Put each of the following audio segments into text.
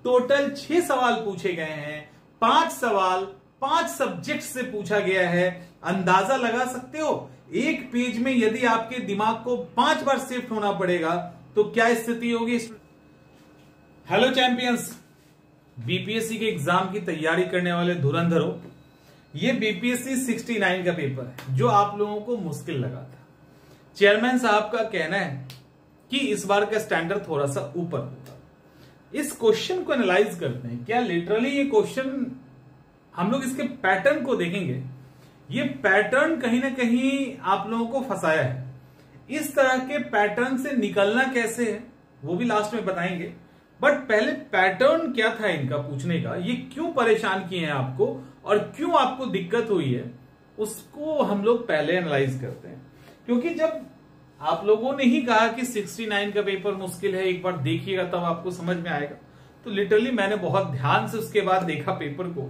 Total 6 सवाल पूछे गए हैं। 5 सवाल 5 सब्जेक्ट से पूछा गया है। अंदाजा लगा सकते हो, एक पेज में यदि आपके दिमाग को 5 बार शिफ्ट होना पड़ेगा तो क्या स्थिति होगी। हेलो चैंपियंस, बीपीएससी के एग्जाम की तैयारी करने वाले धुरंधरों, ये बीपीएससी 69 का पेपर है जो आप लोगों को मुश्किल लगा था। चेयरमैन साहब का कहना है कि इस बार का स्टैंडर्ड थोड़ा सा ऊपर होगा। इस क्वेश्चन को एनालाइज करते हैं। क्या लिटरली ये क्वेश्चन, हम लोग इसके पैटर्न को देखेंगे। ये पैटर्न कहीं ना कहीं आप लोगों को फंसाया है। इस तरह के पैटर्न से निकलना कैसे है वो भी लास्ट में बताएंगे। बट पहले पैटर्न क्या था इनका पूछने का, ये क्यों परेशान किए हैं आपको और क्यों आपको दिक्कत हुई है, उसको हम लोग पहले एनालाइज करते हैं। क्योंकि जब आप लोगों ने ही कहा कि 69 का पेपर मुश्किल है, एक बार देखिएगा तब आपको समझ में आएगा, तो लिटरली मैंने बहुत ध्यान से उसके बाद देखा पेपर को।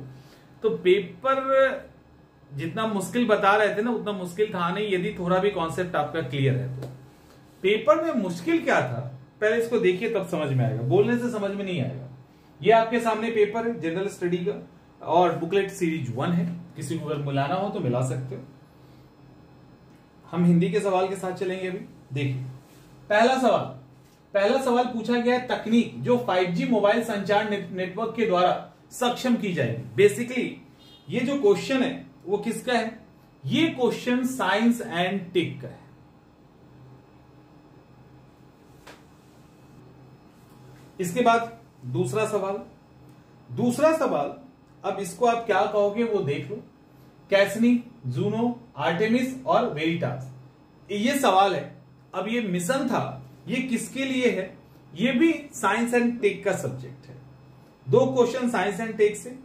तो पेपर जितना मुश्किल बता रहे थे ना उतना मुश्किल था नहीं, यदि थोड़ा भी कॉन्सेप्ट आपका क्लियर है तो। पेपर में मुश्किल क्या था पहले इसको देखिए तब समझ में आएगा, बोलने से समझ में नहीं आएगा। ये आपके सामने पेपर है जनरल स्टडी का और बुकलेट सीरीज 1 है। किसी को अगर मिलाना हो तो मिला सकते हो। हम हिंदी के सवाल के साथ चलेंगे अभी। देखिए पहला सवाल पूछा गया है, तकनीक जो 5G मोबाइल संचार नेटवर्क के द्वारा सक्षम की जाएगी। बेसिकली ये जो क्वेश्चन है वो किसका है, ये क्वेश्चन साइंस एंड टेक का है। इसके बाद दूसरा सवाल, अब इसको आप क्या कहोगे वो देख लो। कैसनी, जूनो, आर्टेमिस और वेरिटास, ये सवाल है। अब ये मिशन था, ये किसके लिए है, ये भी साइंस एंड टेक का सब्जेक्ट है। 2 क्वेश्चन साइंस एंड टेक से।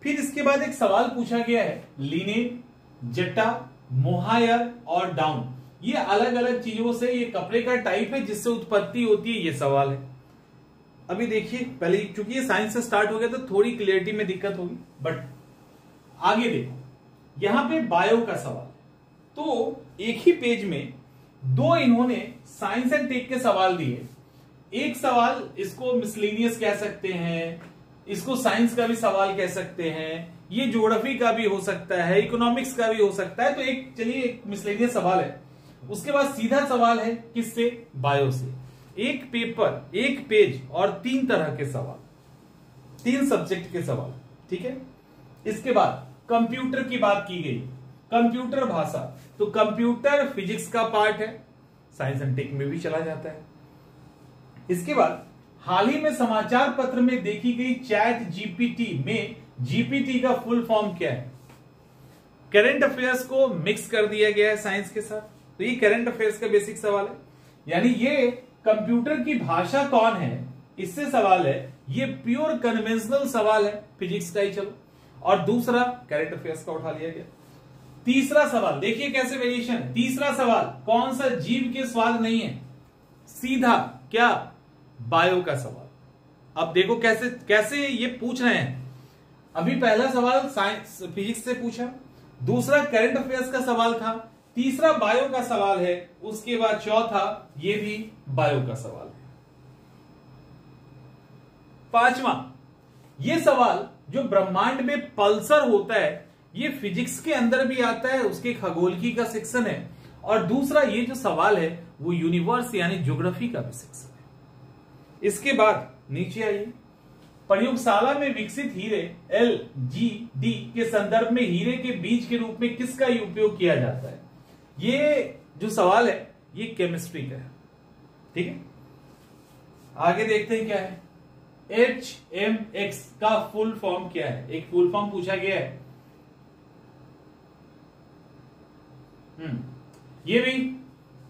फिर इसके बाद एक सवाल पूछा गया है, लिनेन, जटा, मोहायर और डाउन, ये अलग अलग चीजों से, ये कपड़े का टाइप है जिससे उत्पत्ति होती है, ये सवाल है। अभी देखिए पहले, क्योंकि ये साइंस से स्टार्ट हो गया तो थोड़ी क्लियरिटी में दिक्कत होगी, बट आगे देखो यहां पे बायो का सवाल। तो एक ही पेज में 2 इन्होंने साइंस एंड टेक के सवाल दिए। एक सवाल इसको मिसलेनियस कह सकते हैं, इसको साइंस का भी सवाल कह सकते हैं, ये ज्योग्राफी का भी हो सकता है, इकोनॉमिक्स का भी हो सकता है। तो एक चलिए एक मिसलेनियस सवाल है। उसके बाद सीधा सवाल है किससे, बायो से। एक पेपर, एक पेज और 3 तरह के सवाल, 3 सब्जेक्ट के सवाल, ठीक है। इसके बाद कंप्यूटर की बात की गई, कंप्यूटर भाषा, तो कंप्यूटर फिजिक्स का पार्ट है, साइंस एंड टेक में भी चला जाता है। इसके बाद हाल ही में समाचार पत्र में देखी गई चैट जीपीटी में जीपीटी का फुल फॉर्म क्या है। करंट अफेयर्स को मिक्स कर दिया गया है साइंस के साथ, तो ये करंट अफेयर्स का बेसिक सवाल है। यानी ये कंप्यूटर की भाषा कौन है, इससे सवाल है। ये प्योर कन्वेंशनल सवाल है, फिजिक्स का ही चलो। और दूसरा करंट अफेयर्स का उठा लिया गया। तीसरा सवाल देखिए कैसे वेरिएशन है। तीसरा सवाल, कौन सा जीव के स्वाद नहीं है, सीधा क्या, बायो का सवाल। अब देखो कैसे कैसे ये पूछ रहे हैं। अभी पहला सवाल साइंस फिजिक्स से पूछा, दूसरा करंट अफेयर्स का सवाल था, तीसरा बायो का सवाल है, उसके बाद चौथा ये भी बायो का सवाल है। 5वां, ये सवाल जो ब्रह्मांड में पल्सर होता है, ये फिजिक्स के अंदर भी आता है, उसके खगोलकी का सेक्शन है। और दूसरा ये जो सवाल है वो यूनिवर्स यानी ज्योग्राफी का भी सेक्शन है। इसके बाद नीचे आइए, प्रयोगशाला में विकसित हीरे LGD के संदर्भ में हीरे के बीज के रूप में किसका उपयोग किया जाता है। ये जो सवाल है ये केमिस्ट्री का है, ठीक है। आगे देखते हैं क्या है। HMX का फुल फॉर्म क्या है, एक फुल फॉर्म पूछा गया है। ये भी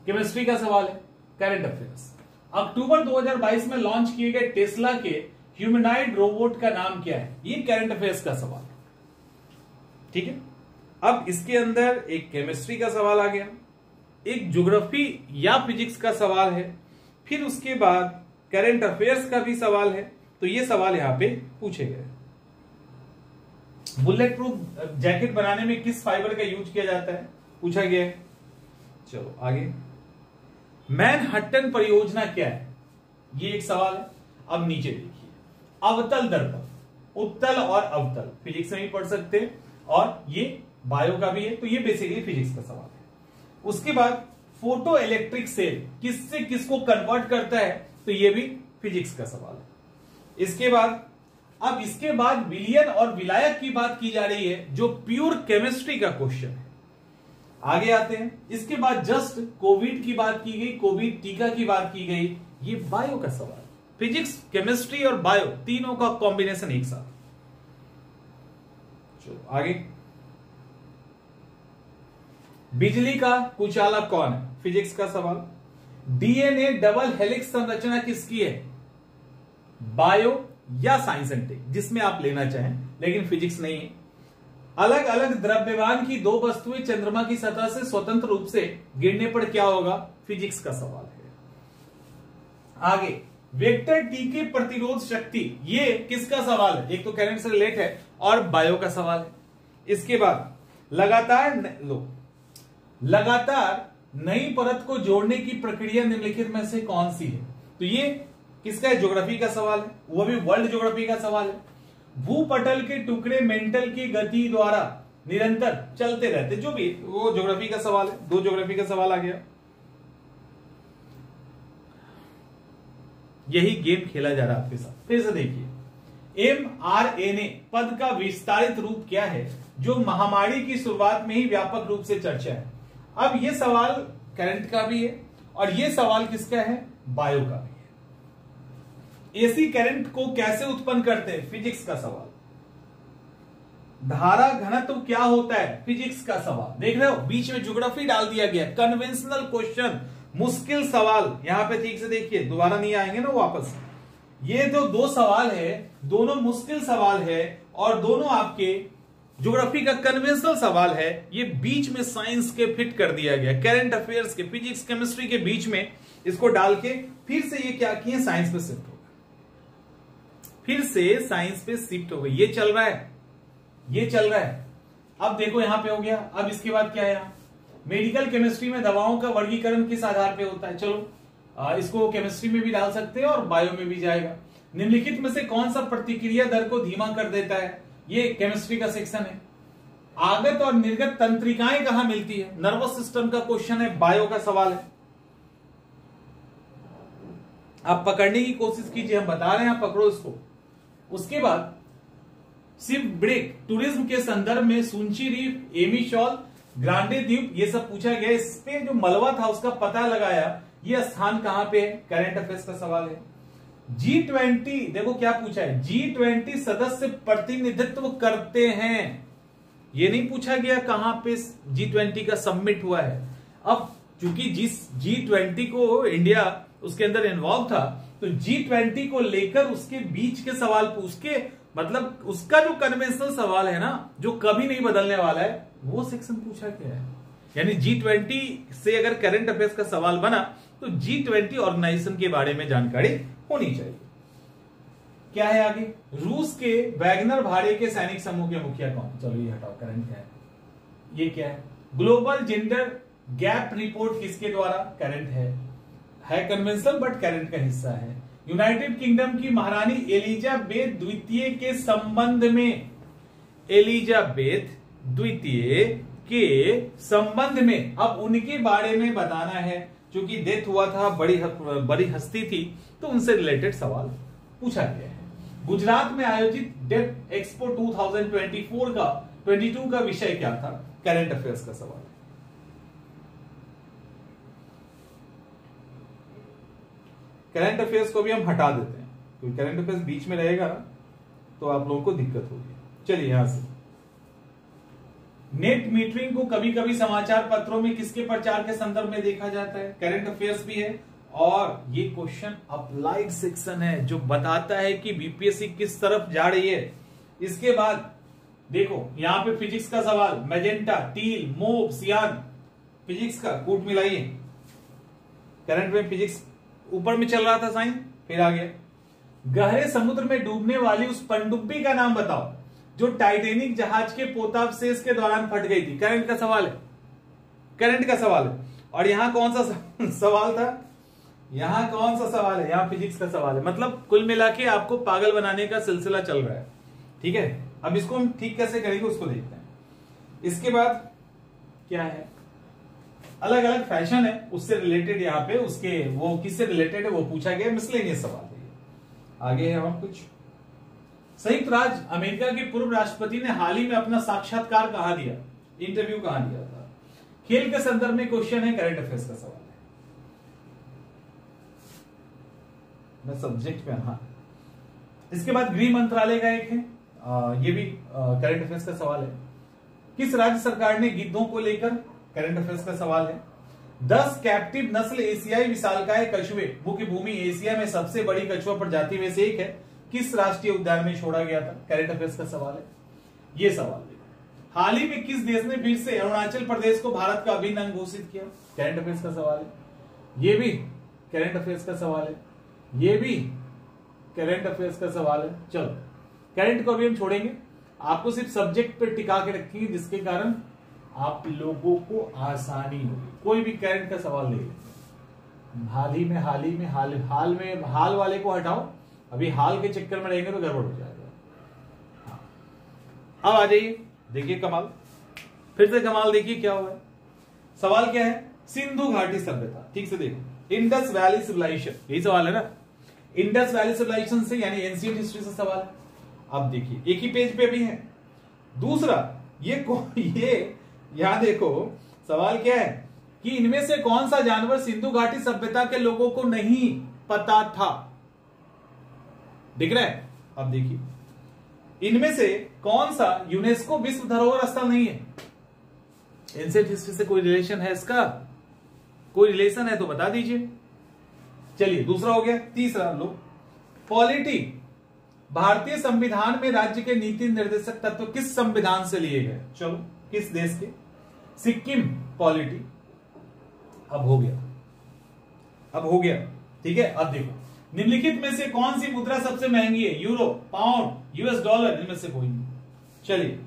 केमिस्ट्री का सवाल है। करंट अफेयर्स, अक्टूबर 2022 में लॉन्च किए गए टेस्ला के ह्यूमनॉइड रोबोट का नाम क्या है, ये करंट अफेयर्स का सवाल, ठीक है। अब इसके अंदर एक केमिस्ट्री का सवाल आ गया, एक ज्योग्राफी या फिजिक्स का सवाल है, फिर उसके बाद करंट अफेयर्स का भी सवाल है। तो ये सवाल यहां पे पूछे गए। बुलेट प्रूफ जैकेट बनाने में किस फाइबर का यूज किया जाता है, पूछा गया है। चलो आगे, मैनहट्टन परियोजना क्या है, ये एक सवाल है। अब नीचे देखिए, अवतल दर्पण, उत्तल और अवतल फिजिक्स में भी पढ़ सकते हैं और ये बायो का भी है, तो ये बेसिकली फिजिक्स का सवाल है। उसके बाद फोटो इलेक्ट्रिक सेल किससे किसको कन्वर्ट करता है, तो ये भी फिजिक्स का सवाल है। इसके बाद विलयन और विलायक की बात की जा रही है, जो प्योर केमिस्ट्री का क्वेश्चन है। आगे आते हैं। इसके बाद जस्ट कोविड की बात की गई, कोविड टीका की बात की गई, ये बायो का सवाल। फिजिक्स, केमिस्ट्री और बायो तीनों का कॉम्बिनेशन एक साथ। चलो आगे। बिजली का कुचालक कौन है, फिजिक्स का सवाल। डीएनए डबल हेलिक्स संरचना किसकी है, बायो या साइंस एंड टेक, जिसमें आप लेना चाहें, लेकिन फिजिक्स नहीं है। अलग अलग द्रव्यमान की दो वस्तुएं चंद्रमा की सतह से स्वतंत्र रूप से गिरने पर क्या होगा, फिजिक्स का सवाल है। आगे, वेक्टर टी के प्रतिरोध शक्ति, ये किसका सवाल है, एक तो करंट से रिलेट है और बायो का सवाल है। इसके बाद लगातार नई परत को जोड़ने की प्रक्रिया निम्नलिखित में से कौन सी है, तो ये किसका है, ज्योग्राफी का सवाल है, वो भी वर्ल्ड ज्योग्राफी का सवाल है। भूपटल के टुकड़े मेंटल की गति द्वारा निरंतर चलते रहते, जो भी, वो ज्योग्राफी का सवाल है। दो ज्योग्राफी का सवाल आ गया। यही गेम खेला जा रहा है आपके साथ। फिर से देखिए, mRNA पद का विस्तारित रूप क्या है, जो महामारी की शुरुआत में ही व्यापक रूप से चर्चा है। अब ये सवाल करंट का भी है और ये सवाल किसका है, बायो का भी है। एसी करंट को कैसे उत्पन्न करते हैं, फिजिक्स का सवाल। धारा घनत्व क्या होता है, फिजिक्स का सवाल। देख रहे हो, बीच में ज्योग्राफी डाल दिया गया, कन्वेंशनल क्वेश्चन, मुश्किल सवाल। यहां पे ठीक से देखिए, दोबारा नहीं आएंगे ना वापस। ये जो दो सवाल है, दोनों मुश्किल सवाल है और दोनों आपके ज्योग्राफी का कन्वेंशनल सवाल है। ये बीच में साइंस के फिट कर दिया गया, करंट अफेयर्स के, फिजिक्स केमिस्ट्री के बीच में इसको डाल के फिर से ये क्या किए, साइंस पे शिफ्ट हो गए, फिर से साइंस पे शिफ्ट हो गए। ये चल रहा है, ये चल रहा है। अब देखो यहां पे हो गया। अब इसके बाद क्या है, यहां मेडिकल केमिस्ट्री में दवाओं का वर्गीकरण किस आधार पे होता है। चलो इसको केमिस्ट्री में भी डाल सकते हैं और बायो में भी जाएगा। निम्नलिखित में से कौन सा प्रतिक्रिया दर को धीमा कर देता है, ये केमिस्ट्री का सेक्शन है। आगत और निर्गत तंत्रिकाएं कहां मिलती है, नर्वस सिस्टम का क्वेश्चन है, बायो का सवाल है। आप पकड़ने की कोशिश कीजिए, हम बता रहे हैं, आप पकड़ो इसको। उसके बाद शिप ब्रेक टूरिज्म के संदर्भ में सुंची रीफ, एमी शॉल, ग्रांडे द्वीप, ये सब पूछा गया। इस पे जो मलबा था उसका पता लगाया, ये स्थान कहां पे है, करंट अफेयर्स का सवाल है। G20, देखो क्या पूछा है, G20 सदस्य प्रतिनिधित्व करते हैं। ये नहीं पूछा गया कहां पे G20 का सबमिट हुआ है। अब चूंकि जिस G20 को इंडिया उसके अंदर इन्वॉल्व था, तो G20 को लेकर उसके बीच के सवाल पूछ के, मतलब उसका जो कन्वेंशनल सवाल है ना, जो कभी नहीं बदलने वाला है, वो सेक्शन पूछा गया है। यानी G20 से अगर करंट अफेयर्स का सवाल बना तो G20 ऑर्गेनाइजेशन के बारे में जानकारी होनी चाहिए। क्या है आगे, रूस के वैगनर भाड़े के सैनिक समूह के मुखिया कौन, चलो ये हटाओ, करंट क्या है, ये क्या है। ग्लोबल जेंडर गैप रिपोर्ट किसके द्वारा, करंट है कन्वेंशनल बट करंट का हिस्सा है। यूनाइटेड किंगडम की महारानी एलिजाबेथ द्वितीय के संबंध में, एलिजाबेथ द्वितीय के संबंध में अब उनके बारे में बताना है, क्योंकि डेथ हुआ था, बड़ी हस्ती थी, तो उनसे रिलेटेड सवाल पूछा गया है। गुजरात में आयोजित डेफ एक्सपो 2022 का विषय क्या था, करंट अफेयर्स का सवाल है। करंट अफेयर्स को भी हम हटा देते हैं, क्योंकि करंट अफेयर्स बीच में रहेगा ना तो आप लोगों को दिक्कत होगी। चलिए यहां से, नेट मीटरिंग को कभी कभी समाचार पत्रों में किसके प्रचार के संदर्भ में देखा जाता है, करंट अफेयर्स भी है और ये क्वेश्चन अप्लाइड सेक्शन है, जो बताता है कि बीपीएससी किस तरफ जा रही है। इसके बाद देखो यहां पे फिजिक्स का सवाल, मैजेंटा, टील, मोव, सियान, फिजिक्स का कूट मिलाइए। करंट में फिजिक्स ऊपर में चल रहा था साइन, फिर आ गया। गहरे समुद्र में डूबने वाली उस पनडुब्बी का नाम बताओ जो टाइटेनिक जहाज के पोतावशेष के दौरान फट गई थी, करंट का सवाल है, करंट का सवाल है। और यहां कौन सा सवाल था, यहां कौन सा सवाल है? यहां फिजिक्स का सवाल है। मतलब कुल मिला के आपको पागल बनाने का सिलसिला चल रहा है, ठीक है। अब इसको हम ठीक कैसे करेंगे उसको देखते हैं। इसके बाद क्या है, अलग अलग फैशन है उससे रिलेटेड, यहाँ पे उसके वो किससे रिलेटेड है वो पूछा गया, मिसलेनियस सवाल है। आगे है और कुछ। संयुक्त राज्य अमेरिका के पूर्व राष्ट्रपति ने हाल ही में अपना साक्षात्कार कहां दिया, इंटरव्यू कहां दिया था? खेल के संदर्भ में क्वेश्चन है, करंट अफेयर्स का सवाल है। मैं सब्जेक्ट पे, हाँ। इसके बाद गृह मंत्रालय का एक है, ये भी करंट अफेयर्स का सवाल है। किस राज्य सरकार ने गिद्धों को लेकर, करंट अफेयर्स का सवाल है। 10 कैप्टिव नस्ल एशियाई विशालकाय कछुए, मुख्य भूमि एशिया में सबसे बड़ी कछुआ प्रजाति में से एक है, किस राष्ट्रीय उद्यान में छोड़ा गया था? करंट अफेयर्स का सवाल है। ये सवाल देखो, हाल ही में किस देश ने फिर से अरुणाचल प्रदेश को भारत का अभिन्न अंग घोषित किया? करंट अफेयर्स का सवाल है। ये भी करंट अफेयर्स का सवाल है, ये भी करंट अफेयर्स का सवाल है। चलो करंट को भी हम छोड़ेंगे, आपको सिर्फ सब्जेक्ट पर टिका के रखेंगे, जिसके कारण आप लोगों को आसानी होगी। कोई भी करंट का सवाल ले लेते, हाल वाले को हटाओ, अभी हाल के चक्कर में रहेंगे तो गड़बड़ हो जाएगा। हाँ। अब आ जाइए, देखिए कमाल, फिर से कमाल देखिए क्या हुआ है। सवाल क्या है? सिंधु घाटी सभ्यता, ठीक से देखो, इंडस वैली सिविलाइजेशन, यही सवाल है ना। इंडस वैली सिविलाइजेशन से यानी एंशिएंट हिस्ट्री से सवाल है। अब देखिए एक ही पेज पे भी है। दूसरा ये यहां देखो सवाल क्या है कि इनमें से कौन सा जानवर सिंधु घाटी सभ्यता के लोगों को नहीं पता था? दिख रहा है? अब देखिए इनमें से कौन सा यूनेस्को विश्व धरोहर स्थल नहीं है? एंशिएंट हिस्ट्री से कोई रिलेशन है इसका? कोई रिलेशन है तो बता दीजिए। चलिए दूसरा हो गया। तीसरा लो, पॉलिटी, भारतीय संविधान में राज्य के नीति निर्देशक तत्व किस संविधान से लिए गए? चलो किस देश के? सिक्किम पॉलिटी। अब हो गया, ठीक है। अब देखो निम्नलिखित में से कौन सी मुद्रा सबसे महंगी है? यूरो, पाउंड, यूएस डॉलर, इनमें से कोई नहीं। चलिए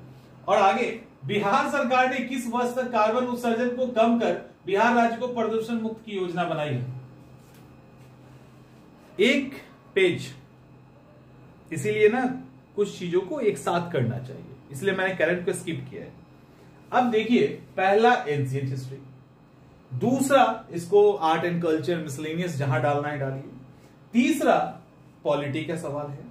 और आगे, बिहार सरकार ने किस वर्ष तक कार्बन उत्सर्जन को कम कर बिहार राज्य को प्रदूषण मुक्त की योजना बनाई है? एक पेज, इसीलिए ना कुछ चीजों को एक साथ करना चाहिए, इसलिए मैंने करंट को स्किप किया है। अब देखिए, पहला एंशिएंट हिस्ट्री, दूसरा इसको आर्ट एंड कल्चर मिसलेनियस जहां डालना है डालिए, तीसरा पॉलिटी का सवाल है,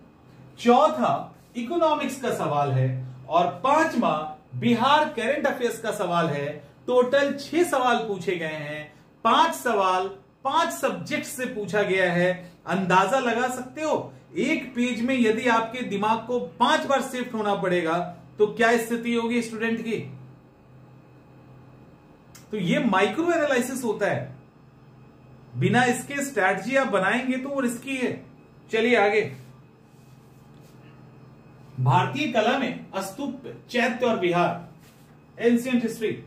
चौथा इकोनॉमिक्स का सवाल है और पांचवा बिहार करंट अफेयर्स का सवाल है। टोटल 6 सवाल पूछे गए हैं, 5 सवाल 5 सब्जेक्ट से पूछा गया है। अंदाजा लगा सकते हो, एक पेज में यदि आपके दिमाग को 5 बार शिफ्ट होना पड़ेगा तो क्या स्थिति होगी स्टूडेंट की? तो ये माइक्रो एनालिसिस होता है, बिना इसके स्ट्रैटेजी आप बनाएंगे तो वो रिस्की है। चलिए आगे, भारतीय कला में स्तूप, चैत्य और Bihar, ancient history,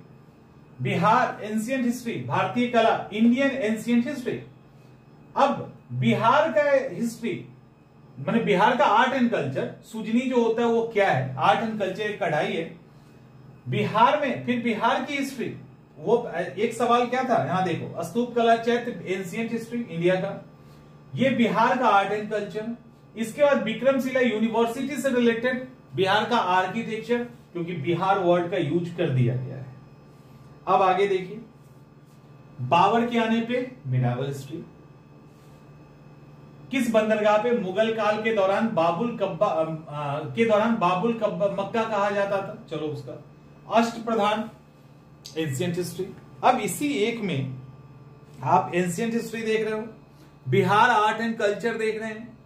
Bihar ancient history, भारतीय कला, इंडियन एंशिएंट हिस्ट्री। अब बिहार का हिस्ट्री माने बिहार का आर्ट एंड कल्चर, सुजनी जो होता है वो क्या है? आर्ट एंड कल्चर, एक कढ़ाई है बिहार में। फिर बिहार की हिस्ट्री, वो एक सवाल क्या था यहां देखो, स्तूप कला, चैत्य, एंशिएंट हिस्ट्री इंडिया का, ये बिहार का आर्ट एंड कल्चर। इसके बाद विक्रमशिला यूनिवर्सिटी से रिलेटेड बिहार का आर्किटेक्चर, क्योंकि बिहार वर्ड का यूज कर दिया गया है। अब आगे देखिए, बाबर के आने पे मिडावल हिस्ट्री, किस बंदरगाह पे मुगल काल के दौरान बाबुल कब्बा मक्का कहा जाता था? चलो उसका, अष्ट प्रधान, एंशिएंट हिस्ट्री। अब इसी एक में आप एंशिएंट हिस्ट्री देख रहे हो, बिहार आर्ट एंड कल्चर देख रहे हैं,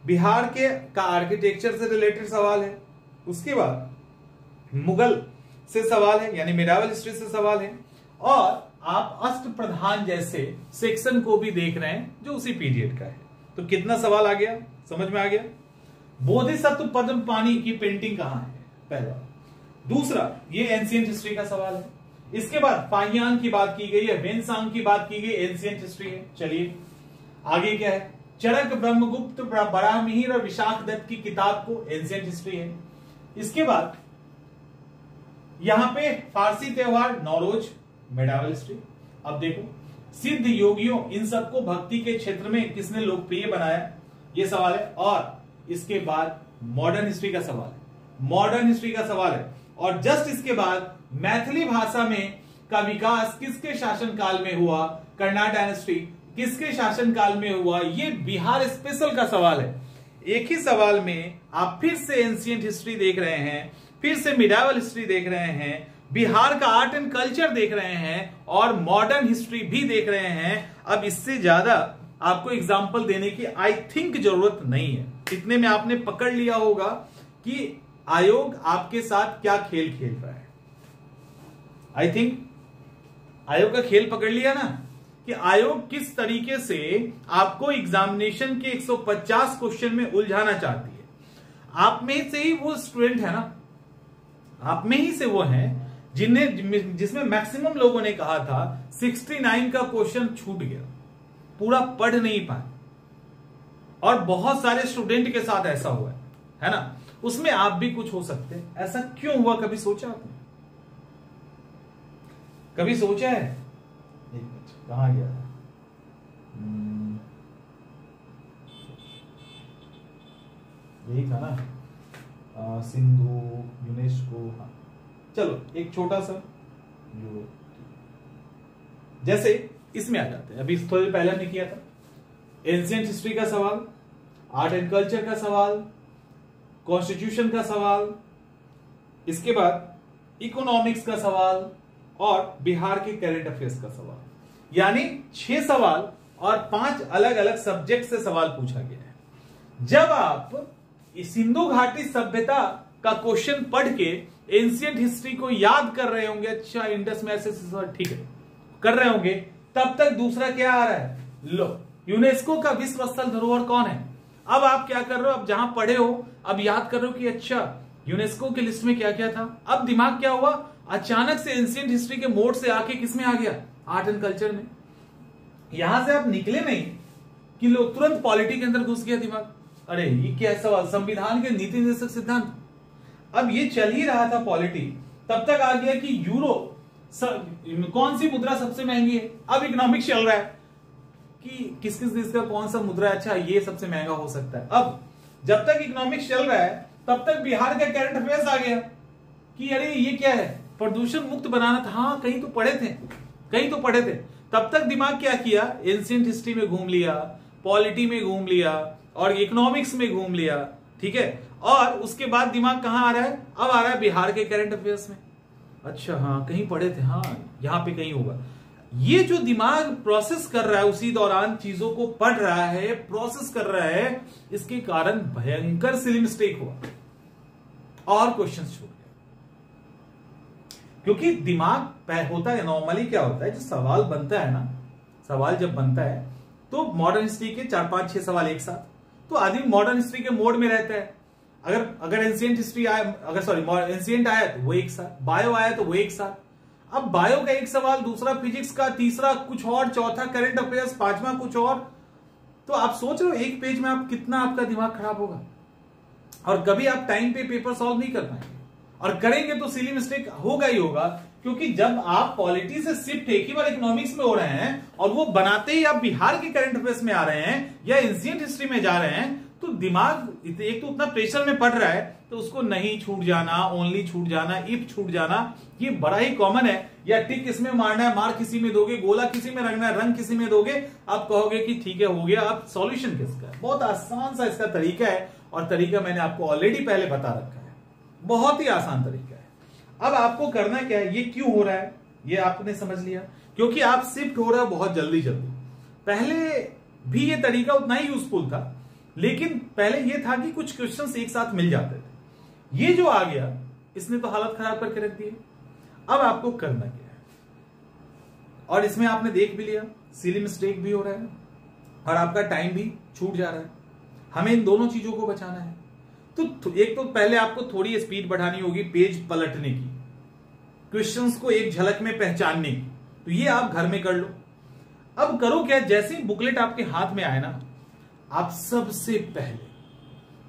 बिहार के का आर्किटेक्चर से रिलेटेड सवाल है, उसके बाद मुगल से सवाल है यानी मिडावल हिस्ट्री से सवाल है, और आप अष्ट प्रधान जैसे सेक्शन को भी देख रहे हैं जो उसी पीरियड का है। तो कितना सवाल आ गया, समझ में आ गया? बोधिसत्व पद्म पानी की पेंटिंग कहां है? पहला। दूसरा, ये एंशिएंट हिस्ट्री का सवाल है। इसके बाद फाहियान की बात की गई है, वेनसांग की बात की गई, एंशिएंट हिस्ट्री है। चलिए आगे क्या है, चरक, ब्रह्मगुप्त, बराहमिहिर और विशाख दत्त की किताब को, एंशिएंट हिस्ट्री है। इसके बाद यहां पे फारसी त्योहार नौरोज, मिडावल हिस्ट्री। अब देखो सिद्ध योगियों इन सबको भक्ति के क्षेत्र में किसने लोकप्रिय बनाया, ये सवाल है। और इसके बाद मॉडर्न हिस्ट्री का सवाल है, मॉडर्न हिस्ट्री का सवाल है। और जस्ट इसके बाद मैथिली भाषा में का विकास किसके शासनकाल में हुआ, कर्नाट डायनेस्टी किसके शासनकाल में हुआ, ये बिहार स्पेशल का सवाल है। एक ही सवाल में आप फिर से एंशिएंट हिस्ट्री देख रहे हैं, फिर से मिडाइवल हिस्ट्री देख रहे हैं, बिहार का आर्ट एंड कल्चर देख रहे हैं और मॉडर्न हिस्ट्री भी देख रहे हैं। अब इससे ज्यादा आपको एग्जाम्पल देने की आई थिंक जरूरत नहीं है। इतने में आपने पकड़ लिया होगा कि आयोग आपके साथ क्या खेल खेल रहा है। आई थिंक आयोग का खेल पकड़ लिया ना, कि आयोग किस तरीके से आपको एग्जामिनेशन के 150 क्वेश्चन में उलझाना चाहती है। आप में से ही वो स्टूडेंट है ना, आप में ही से वो हैं जिसमें मैक्सिमम लोगों ने कहा था 69 का क्वेश्चन छूट गया, पूरा पढ़ नहीं पाए। और बहुत सारे स्टूडेंट के साथ ऐसा हुआ है ना, उसमें आप भी कुछ हो सकते हैं। ऐसा क्यों हुआ, कभी सोचा आपने, कभी सोचा है? एक मिनट, कहां गया था? यही था ना, सिंधु, यूनेस्को। हाँ चलो एक छोटा सा जो, जैसे इसमें आ जाते हैं। अभी थोड़ी पहले हमने किया था एंशिएंट हिस्ट्री का सवाल, आर्ट एंड कल्चर का सवाल, कॉन्स्टिट्यूशन का सवाल, इसके बाद इकोनॉमिक्स का सवाल और बिहार के करंट अफेयर्स का सवाल। यानी 6 सवाल और 5 अलग अलग सब्जेक्ट से सवाल पूछा गया है। जब आप सिंधु घाटी सभ्यता का क्वेश्चन पढ़ के एंशिएंट हिस्ट्री को याद कर रहे होंगे, अच्छा इंडस में ऐसे ठीक है कर रहे होंगे, तब तक दूसरा क्या आ रहा है, लो यूनेस्को का विश्व स्थल धरोहर कौन है। अब आप क्या कर रहे हो, अब जहां पढ़े हो अब याद कर रहे हो कि अच्छा यूनेस्को की लिस्ट में क्या क्या था। अब दिमाग क्या हुआ, अचानक से एंशिएंट हिस्ट्री के मोड से आके किसमें आ गया, आर्ट एंड कल्चर में। यहां से आप निकले नहीं कि लोग तुरंत पॉलिटी के अंदर घुस गया दिमाग, अरे ये क्या सवाल, संविधान के नीति निर्देशक सिद्धांत। अब ये चल ही रहा था पॉलिटी, तब तक आ गया कि यूरो कौन सी मुद्रा सबसे महंगी है। अब इकोनॉमिक्स चल रहा है कि किस किस देश का कौन सा मुद्रा अच्छा ये सबसे महंगा हो सकता है। अब जब तक इकोनॉमिक्स चल रहा है तब तक बिहार का करंट अफेयर्स आ गया कि अरे ये क्या है, प्रदूषण मुक्त बनाना था। हाँ कहीं तो पढ़े थे, कहीं तो पढ़े थे। तब तक दिमाग क्या किया, एंशिएंट हिस्ट्री में घूम लिया, पॉलिटी में घूम लिया और इकोनॉमिक्स में घूम लिया, ठीक है। और उसके बाद दिमाग कहां आ रहा है, अब आ रहा है बिहार के करंट अफेयर्स में। अच्छा हाँ कहीं पढ़े थे, हाँ यहां पे कहीं होगा। ये जो दिमाग प्रोसेस कर रहा है उसी दौरान चीजों को पढ़ रहा है, प्रोसेस कर रहा है, इसके कारण भयंकर सिली मिस्टेक हुआ और क्वेश्चन छूट गए। क्योंकि दिमाग होता है, नॉर्मली क्या होता है, जो सवाल बनता है ना, सवाल जब बनता है तो मॉडर्न हिस्ट्री के 4-5-6 सवाल एक साथ, तो आदमी मॉडर्न हिस्ट्री के मोड में रहता है। अगर एंशिएंट हिस्ट्री आया, एंशिएंट आया तो वो एक साथ, बायो आया तो वो एक साथ। अब बायो का एक सवाल, दूसरा फिजिक्स का, तीसरा कुछ और, चौथा करंट अफेयर्स, 5वां कुछ और। तो आप सोच रहे हो एक पेज में आप कितना आपका दिमाग खराब होगा, और कभी आप टाइम पे पेपर सॉल्व नहीं कर पाएंगे, और करेंगे तो सिली मिस्टेक होगा ही होगा। क्योंकि जब आप पॉलिटी से शिफ्ट एक ही बार इकोनॉमिक्स में हो रहे हैं और वो बनाते ही आप बिहार के करंट अफेयर्स में आ रहे हैं या एंशिएंट हिस्ट्री में जा रहे हैं, तो दिमाग एक तो उतना प्रेशर में पड़ रहा है, तो उसको नहीं छूट जाना, ओनली छूट जाना, इफ छूट जाना, ये बड़ा ही कॉमन है। या टिक इसमें मारना है, मार किसी में दोगे, गोला किसी में रंगना है, रंग किसी में दोगे, आप कहोगे कि ठीक है हो गया। अब सॉल्यूशन किसका है, बहुत आसान सा इसका तरीका है, और तरीका मैंने आपको ऑलरेडी पहले बता रखा है, बहुत ही आसान तरीका है। अब आपको करना क्या है, ये क्यों हो रहा है ये आपने समझ लिया, क्योंकि आप शिफ्ट हो रहे हो बहुत जल्दी जल्दी। पहले भी ये तरीका उतना ही यूजफुल था, लेकिन पहले ये था कि कुछ क्वेश्चंस एक साथ मिल जाते थे। ये जो आ गया इसने तो हालत खराब करके रख दी। अब आपको करना क्या है, और इसमें आपने देख भी लिया सिली मिस्टेक भी हो रहा है और आपका टाइम भी छूट जा रहा है। हमें इन दोनों चीजों को बचाना है। तो एक तो पहले आपको थोड़ी स्पीड बढ़ानी होगी पेज पलटने की, क्वेश्चंस को एक झलक में पहचानने की, तो ये आप घर में कर लो। अब करो क्या, जैसे ही बुकलेट आपके हाथ में आए ना, आप सबसे पहले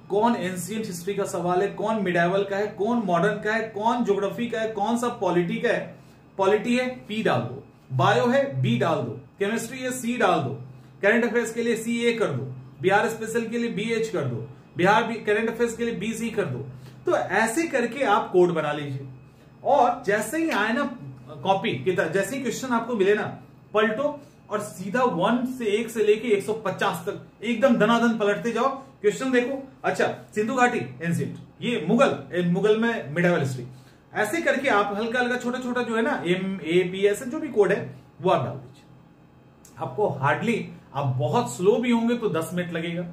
कौन एंशिएंट हिस्ट्री का सवाल है, कौन मिडाइवल का है, कौन मॉडर्न का है, कौन ज्योग्राफी का है, कौन सा पॉलिटी का है, पॉलिटी है, पी डाल दो। बायो है बी डाल दो, केमिस्ट्री है सी डाल दो, करंट अफेयर्स के लिए सी ए कर दो, बिहार स्पेशल के लिए बी एच कर दो, बिहार करंट अफेयर्स के लिए बी सी कर दो। तो ऐसे करके आप कोड बना लीजिए और जैसे ही आए ना कॉपी की तरह, जैसे ही क्वेश्चन आपको मिले ना पलटो और सीधा 1 से लेके 150 तक एकदम धनाधन पलटते जाओ। क्वेश्चन देखो, अच्छा सिंधु घाटी एंशिएंट, ये मुगल में मिडावल हिस्ट्री, ऐसे करके आप हल्का हल्का छोटा छोटा जो है ना एम ए पी ऐसे जो भी कोड है वो आप डाल दीजिए। आपको हार्डली, आप बहुत स्लो भी होंगे तो 10 मिनट लगेगा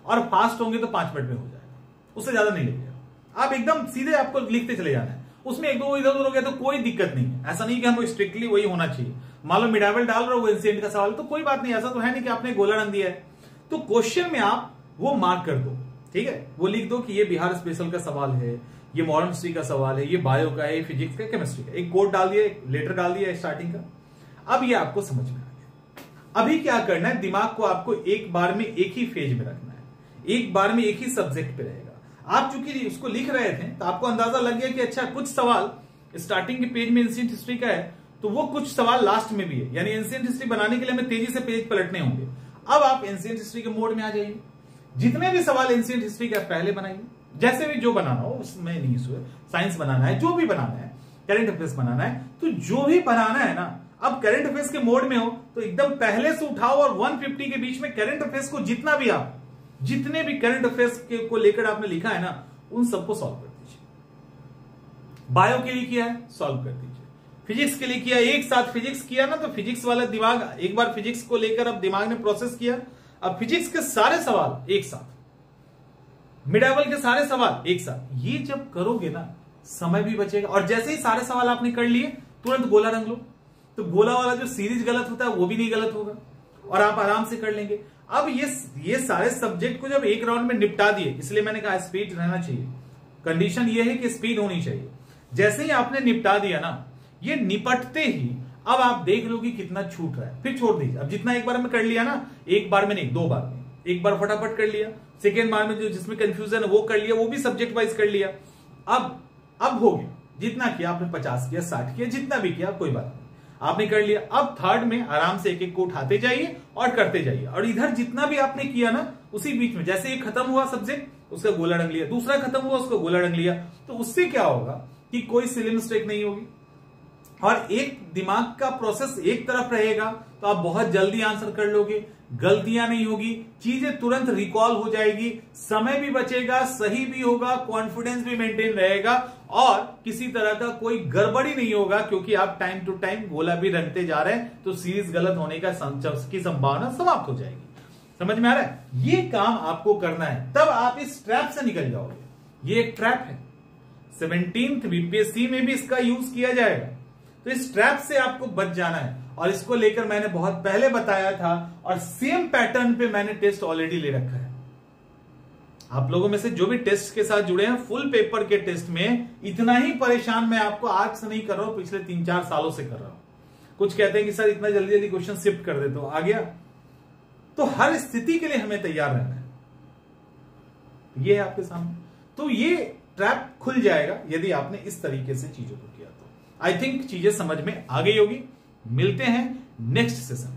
और फास्ट होंगे तो 5 मिनट में हो जाएगा, उससे ज्यादा नहीं लगेगा। आप एकदम सीधे आपको लिखते चले जाना है, उसमें एक दो इधर उधर हो गया तो कोई दिक्कत नहीं है। ऐसा नहीं कि हमको स्ट्रिक्टली वही होना चाहिए। मान लो मिडावल डाल रहे हो एंशिएंट का सवाल तो कोई बात नहीं, ऐसा तो है नहीं कि आपने गोला रंग दिया है, तो क्वेश्चन में आप वो मार्क कर दो, ठीक है, वो लिख दो कि ये बिहार स्पेशल का सवाल है, ये मॉडर्न हिस्ट्री का सवाल है, ये बायो का है, फिजिक्स का, केमिस्ट्री का। एक कोड डाल दिया, एक लेटर डाल दिया स्टार्टिंग का। अब ये आपको समझ में आ गया। अभी क्या करना है, दिमाग को आपको एक बार में एक ही फेज में रखना है, एक बार में एक ही सब्जेक्ट पे रहेगा। आप चूंकि उसको लिख रहे थे तो आपको अंदाजा लग गया कि अच्छा कुछ सवाल स्टार्टिंग के पेज में एंशिएंट हिस्ट्री का है, तो वो कुछ सवाल लास्ट में भी है, यानी एंशिएंट हिस्ट्री बनाने के लिए हमें तेजी से पेज पलटने होंगे। अब आप एंशिएंट हिस्ट्री के मोड में आ जाइए, जितने भी सवाल एंशिएंट हिस्ट्री का पहले बनाइए, जैसे भी जो बनाना हो, उसमें नहीं है, साइंस बनाना है, जो भी बनाना है, करंट अफेयर्स बनाना है, तो जो भी बनाना है ना, अब करंट अफेयर्स के मोड में हो तो एकदम पहले से उठाओ और 150 के बीच में करंट अफेयर्स को जितना भी आप, जितने भी करंट अफेयर्स को लेकर आपने लिखा है ना, उन सबको सॉल्व कर दीजिए। बायो के लिए किया है, सॉल्व कर दीजिए। फिजिक्स के लिए किया, एक साथ फिजिक्स किया ना, तो फिजिक्स वाला दिमाग, एक बार फिजिक्स को लेकर अब दिमाग ने प्रोसेस किया, अब फिजिक्स के सारे सवाल एक साथ, मिडावल के सारे सवाल एक साथ। ये जब करोगे ना, समय भी बचेगा, और जैसे ही सारे सवाल आपने कर लिए तुरंत गोला रंग लो, तो गोला वाला जो सीरीज गलत होता है वो भी नहीं गलत होगा और आप आराम से कर लेंगे। अब ये सारे सब्जेक्ट को जब एक राउंड में निपटा दिए, इसलिए मैंने कहा स्पीड रहना चाहिए, कंडीशन ये है कि स्पीड होनी चाहिए। जैसे ही आपने निपटा दिया ना, ये निपटते ही अब आप देख लो कि कितना छूट रहा है, फिर छोड़ दीजिए। अब जितना एक बार में कर लिया ना, एक बार में नहीं 2 बार में, एक बार फटाफट कर लिया, सेकेंड बार में जो जिसमें कंफ्यूजन है वो कर लिया, वो भी सब्जेक्ट वाइज कर लिया। अब हो गया, जितना किया आपने, 50 किया, 60 किया, जितना भी किया कोई बात नहीं, आपने कर लिया। अब थर्ड में आराम से एक एक को उठाते जाइए और करते जाइए, और इधर जितना भी आपने किया ना, उसी बीच में जैसे एक खत्म हुआ सब्जेक्ट, उसका गोला रंग लिया, दूसरा खत्म हुआ, उसका गोला रंग लिया। तो उससे क्या होगा कि कोई सिली मिस्टेक नहीं होगी और एक दिमाग का प्रोसेस एक तरफ रहेगा, तो आप बहुत जल्दी आंसर कर लोगे, गलतियां नहीं होगी, चीजें तुरंत रिकॉल हो जाएगी, समय भी बचेगा, सही भी होगा, कॉन्फिडेंस भी मेंटेन रहेगा और किसी तरह का कोई गड़बड़ी नहीं होगा, क्योंकि आप टाइम टू टाइम गोला भी रंगते जा रहे हैं, तो सीरीज गलत होने की संभावना समाप्त हो जाएगी। समझ में आ रहा है? ये काम आपको करना है, तब आप इस ट्रैप से निकल जाओगे। ये एक ट्रैप है, 17th बीपीएससी में भी इसका यूज किया जाएगा, तो इस ट्रैप से आपको बच जाना है। और इसको लेकर मैंने बहुत पहले बताया था और सेम पैटर्न पे मैंने टेस्ट ऑलरेडी ले रखा है। आप लोगों में से जो भी टेस्ट के साथ जुड़े हैं, फुल पेपर के टेस्ट में इतना ही परेशान मैं आपको आज से नहीं कर रहा हूं, पिछले 3-4 सालों से कर रहा हूं। कुछ कहते हैं कि सर इतना जल्दी जल्दी क्वेश्चन शिफ्ट कर देते हो, आ गया। तो हर स्थिति के लिए हमें तैयार रहना है, ये है आपके सामने। तो ये ट्रैप खुल जाएगा यदि आपने इस तरीके से चीजों को किया तो। आई थिंक चीजें समझ में आ गई होगी। मिलते हैं नेक्स्ट सेशन।